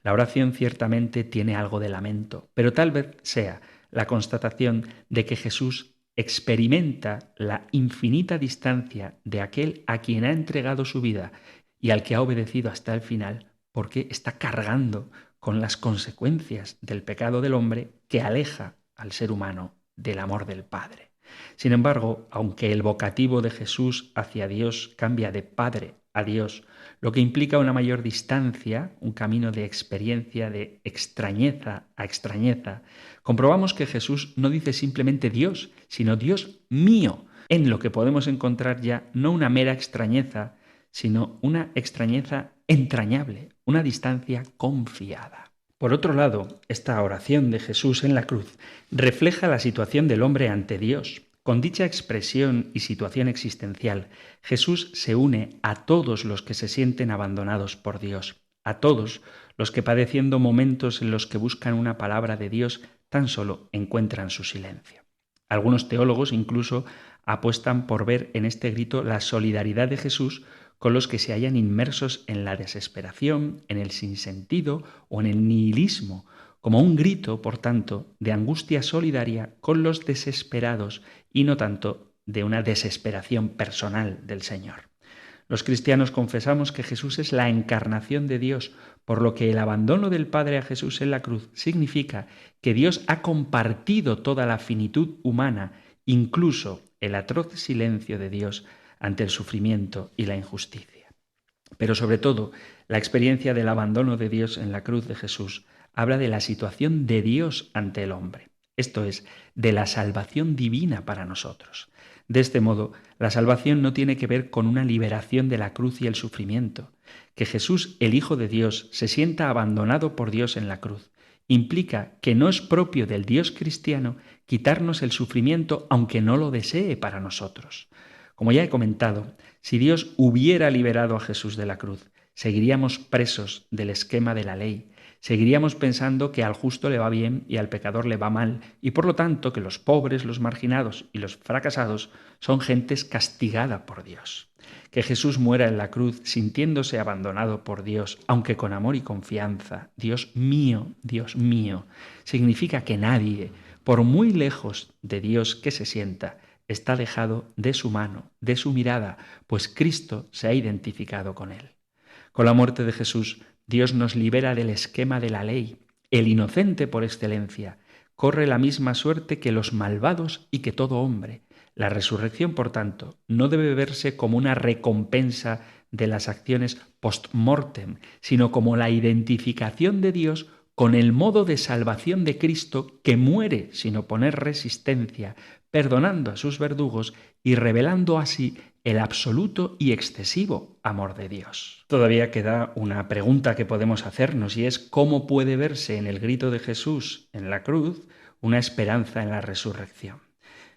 La oración ciertamente tiene algo de lamento, pero tal vez sea la constatación de que Jesús experimenta la infinita distancia de aquel a quien ha entregado su vida y al que ha obedecido hasta el final, porque está cargando con las consecuencias del pecado del hombre que aleja al ser humano del amor del Padre. Sin embargo, aunque el vocativo de Jesús hacia Dios cambia de Padre a Dios, lo que implica una mayor distancia, un camino de experiencia de extrañeza a extrañeza, comprobamos que Jesús no dice simplemente Dios, sino Dios mío, en lo que podemos encontrar ya no una mera extrañeza, sino una extrañeza entrañable, una distancia confiada. Por otro lado, esta oración de Jesús en la cruz refleja la situación del hombre ante Dios. Con dicha expresión y situación existencial, Jesús se une a todos los que se sienten abandonados por Dios, a todos los que padeciendo momentos en los que buscan una palabra de Dios, tan solo encuentran su silencio. Algunos teólogos incluso apuestan por ver en este grito la solidaridad de Jesús con los que se hallan inmersos en la desesperación, en el sinsentido o en el nihilismo, como un grito, por tanto, de angustia solidaria con los desesperados y no tanto de una desesperación personal del Señor. Los cristianos confesamos que Jesús es la encarnación de Dios, por lo que el abandono del Padre a Jesús en la cruz significa que Dios ha compartido toda la finitud humana, incluso el atroz silencio de Dios ante el sufrimiento y la injusticia. Pero sobre todo, la experiencia del abandono de Dios en la cruz de Jesús habla de la situación de Dios ante el hombre, esto es, de la salvación divina para nosotros. De este modo, la salvación no tiene que ver con una liberación de la cruz y el sufrimiento. Que Jesús, el Hijo de Dios, se sienta abandonado por Dios en la cruz implica que no es propio del Dios cristiano quitarnos el sufrimiento aunque no lo desee para nosotros. Como ya he comentado, si Dios hubiera liberado a Jesús de la cruz, seguiríamos presos del esquema de la ley, seguiríamos pensando que al justo le va bien y al pecador le va mal, y por lo tanto que los pobres, los marginados y los fracasados son gentes castigada por Dios. Que Jesús muera en la cruz sintiéndose abandonado por Dios, aunque con amor y confianza, Dios mío, significa que nadie, por muy lejos de Dios que se sienta, está alejado de su mano, de su mirada, pues Cristo se ha identificado con él. Con la muerte de Jesús, Dios nos libera del esquema de la ley. El inocente por excelencia corre la misma suerte que los malvados y que todo hombre. La resurrección, por tanto, no debe verse como una recompensa de las acciones post-mortem, sino como la identificación de Dios con el modo de salvación de Cristo que muere sin oponer resistencia, perdonando a sus verdugos y revelando así el absoluto y excesivo amor de Dios. Todavía queda una pregunta que podemos hacernos y es ¿cómo puede verse en el grito de Jesús en la cruz una esperanza en la resurrección?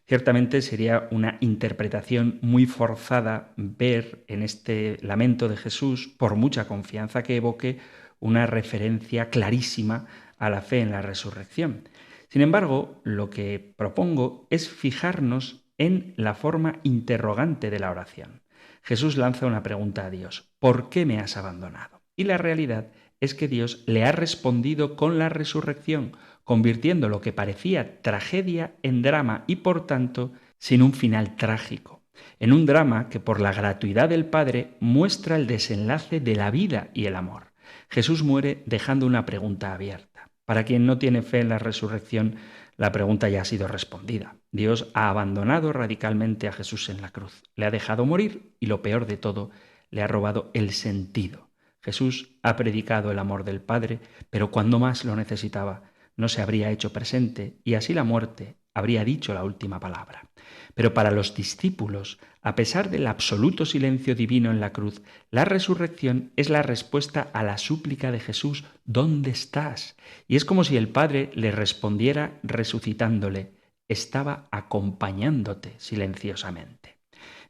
Ciertamente sería una interpretación muy forzada ver en este lamento de Jesús, por mucha confianza que evoque, una referencia clarísima a la fe en la resurrección. Sin embargo, lo que propongo es fijarnos en la forma interrogante de la oración. Jesús lanza una pregunta a Dios: ¿por qué me has abandonado? Y la realidad es que Dios le ha respondido con la resurrección, convirtiendo lo que parecía tragedia en drama y, por tanto, sin un final trágico. En un drama que, por la gratuidad del Padre, muestra el desenlace de la vida y el amor. Jesús muere dejando una pregunta abierta. Para quien no tiene fe en la resurrección, la pregunta ya ha sido respondida. Dios ha abandonado radicalmente a Jesús en la cruz. Le ha dejado morir y, lo peor de todo, le ha robado el sentido. Jesús ha predicado el amor del Padre, pero cuando más lo necesitaba, no se habría hecho presente y así la muerte habría dicho la última palabra. Pero para los discípulos, a pesar del absoluto silencio divino en la cruz, la resurrección es la respuesta a la súplica de Jesús: ¿dónde estás? Y es como si el Padre le respondiera resucitándole: estaba acompañándote silenciosamente.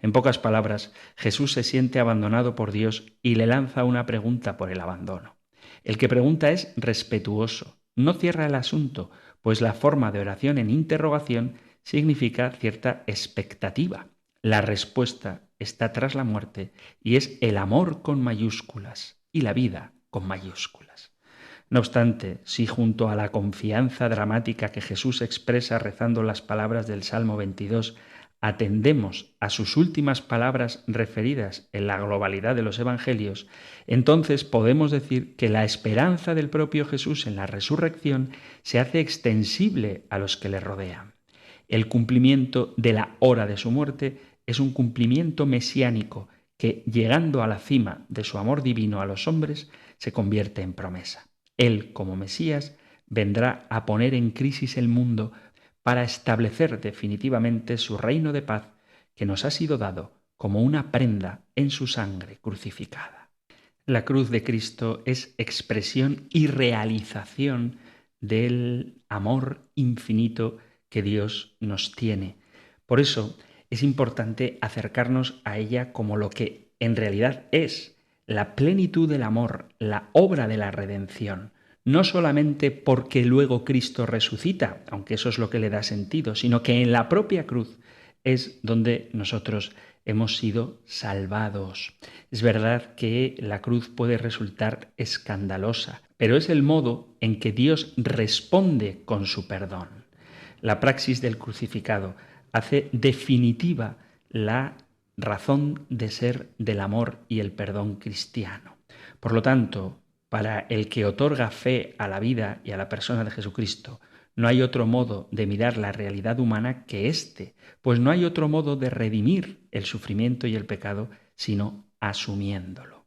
En pocas palabras, Jesús se siente abandonado por Dios y le lanza una pregunta por el abandono. El que pregunta es respetuoso, no cierra el asunto, pues la forma de oración en interrogación significa cierta expectativa. La respuesta está tras la muerte y es el amor con mayúsculas y la vida con mayúsculas. No obstante, si junto a la confianza dramática que Jesús expresa rezando las palabras del Salmo 22, atendemos a sus últimas palabras referidas en la globalidad de los evangelios, entonces podemos decir que la esperanza del propio Jesús en la resurrección se hace extensible a los que le rodean. El cumplimiento de la hora de su muerte es un cumplimiento mesiánico que, llegando a la cima de su amor divino a los hombres, se convierte en promesa. Él, como Mesías, vendrá a poner en crisis el mundo para establecer definitivamente su reino de paz que nos ha sido dado como una prenda en su sangre crucificada. La cruz de Cristo es expresión y realización del amor infinito que Dios nos tiene. Por eso es importante acercarnos a ella como lo que en realidad es: la plenitud del amor, la obra de la redención. No solamente porque luego Cristo resucita, aunque eso es lo que le da sentido, sino que en la propia cruz es donde nosotros hemos sido salvados. Es verdad que la cruz puede resultar escandalosa, pero es el modo en que Dios responde con su perdón. La praxis del crucificado hace definitiva la razón de ser del amor y el perdón cristiano. Por lo tanto, para el que otorga fe a la vida y a la persona de Jesucristo, no hay otro modo de mirar la realidad humana que este, pues no hay otro modo de redimir el sufrimiento y el pecado sino asumiéndolo.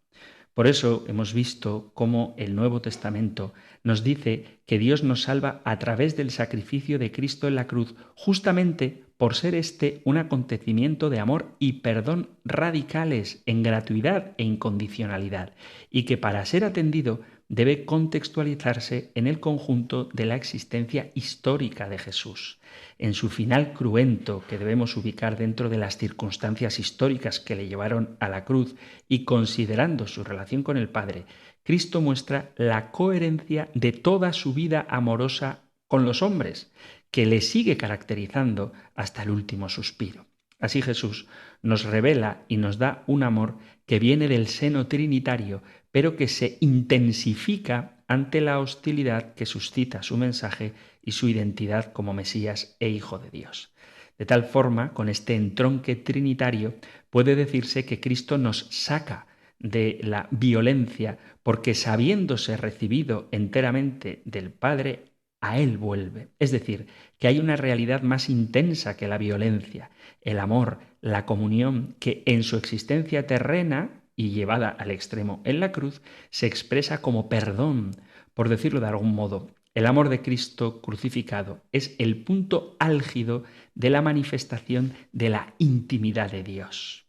Por eso hemos visto cómo el Nuevo Testamento nos dice que Dios nos salva a través del sacrificio de Cristo en la cruz, justamente por ser este un acontecimiento de amor y perdón radicales en gratuidad e incondicionalidad, y que para ser atendido debe contextualizarse en el conjunto de la existencia histórica de Jesús, en su final cruento que debemos ubicar dentro de las circunstancias históricas que le llevaron a la cruz y considerando su relación con el Padre. Cristo muestra la coherencia de toda su vida amorosa con los hombres, que le sigue caracterizando hasta el último suspiro. Así Jesús nos revela y nos da un amor que viene del seno trinitario, pero que se intensifica ante la hostilidad que suscita su mensaje y su identidad como Mesías e Hijo de Dios. De tal forma, con este entronque trinitario, puede decirse que Cristo nos saca de la violencia, porque sabiéndose recibido enteramente del Padre, a Él vuelve. Es decir, que hay una realidad más intensa que la violencia, el amor, la comunión, que en su existencia terrena y llevada al extremo en la cruz, se expresa como perdón, por decirlo de algún modo. El amor de Cristo crucificado es el punto álgido de la manifestación de la intimidad de Dios.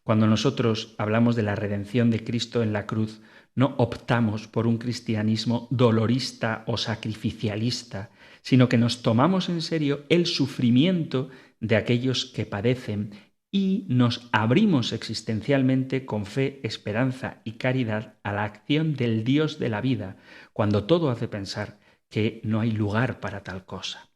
Cuando nosotros hablamos de la redención de Cristo en la cruz, no optamos por un cristianismo dolorista o sacrificialista, sino que nos tomamos en serio el sufrimiento de aquellos que padecen y nos abrimos existencialmente con fe, esperanza y caridad a la acción del Dios de la vida, cuando todo hace pensar que no hay lugar para tal cosa.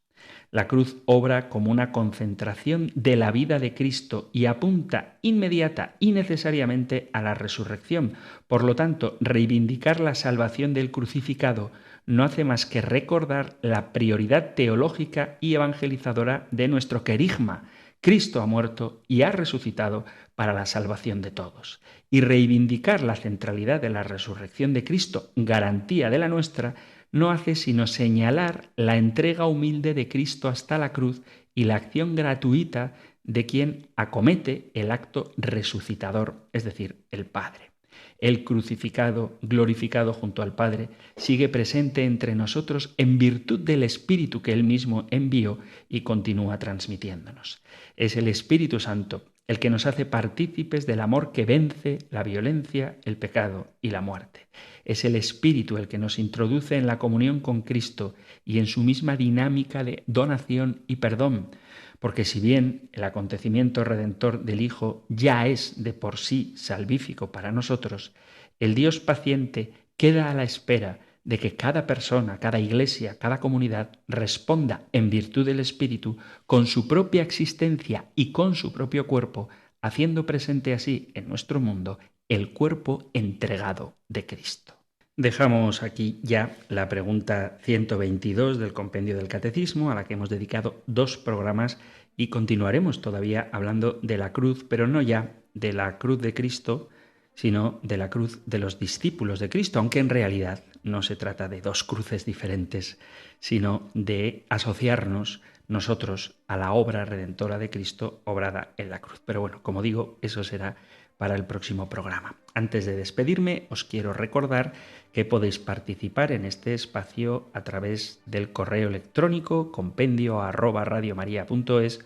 La cruz obra como una concentración de la vida de Cristo y apunta inmediata y necesariamente a la resurrección. Por lo tanto, reivindicar la salvación del crucificado no hace más que recordar la prioridad teológica y evangelizadora de nuestro querigma. Cristo ha muerto y ha resucitado para la salvación de todos. Y reivindicar la centralidad de la resurrección de Cristo, garantía de la nuestra, no hace sino señalar la entrega humilde de Cristo hasta la cruz y la acción gratuita de quien acomete el acto resucitador, es decir, el Padre. El crucificado, glorificado junto al Padre, sigue presente entre nosotros en virtud del Espíritu que Él mismo envió y continúa transmitiéndonos. Es el Espíritu Santo el que nos hace partícipes del amor que vence la violencia, el pecado y la muerte. Es el Espíritu el que nos introduce en la comunión con Cristo y en su misma dinámica de donación y perdón, porque si bien el acontecimiento redentor del Hijo ya es de por sí salvífico para nosotros, el Dios paciente queda a la espera de que cada persona, cada iglesia, cada comunidad responda en virtud del Espíritu con su propia existencia y con su propio cuerpo, haciendo presente así en nuestro mundo el cuerpo entregado de Cristo. Dejamos aquí ya la pregunta 122 del compendio del Catecismo, a la que hemos dedicado 2 programas y continuaremos todavía hablando de la cruz, pero no ya de la cruz de Cristo, sino de la cruz de los discípulos de Cristo, aunque en realidad no se trata de 2 cruces diferentes, sino de asociarnos nosotros a la obra redentora de Cristo obrada en la cruz. Pero bueno, como digo, eso será para el próximo programa. Antes de despedirme, os quiero recordar que podéis participar en este espacio a través del correo electrónico compendio@radiomaria.es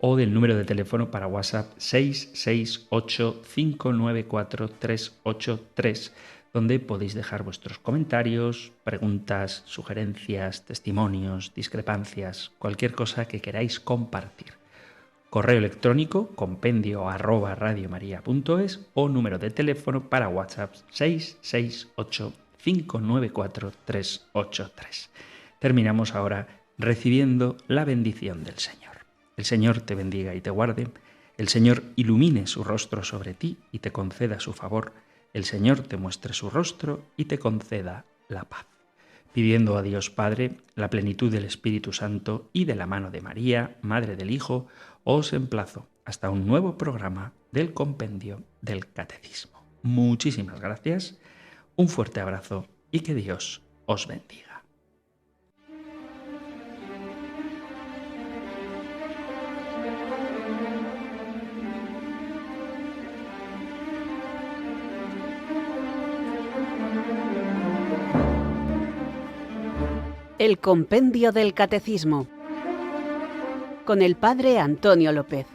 o del número de teléfono para WhatsApp 668-594-383, donde podéis dejar vuestros comentarios, preguntas, sugerencias, testimonios, discrepancias, cualquier cosa que queráis compartir. Correo electrónico compendio@radiomaria.es o número de teléfono para WhatsApp 668-594-383. Terminamos ahora recibiendo la bendición del Señor. El Señor te bendiga y te guarde, el Señor ilumine su rostro sobre ti y te conceda su favor, el Señor te muestre su rostro y te conceda la paz. Pidiendo a Dios Padre la plenitud del Espíritu Santo y de la mano de María, Madre del Hijo, os emplazo hasta un nuevo programa del Compendio del Catecismo. Muchísimas gracias, un fuerte abrazo y que Dios os bendiga. El Compendio del Catecismo con el Padre Antonio López.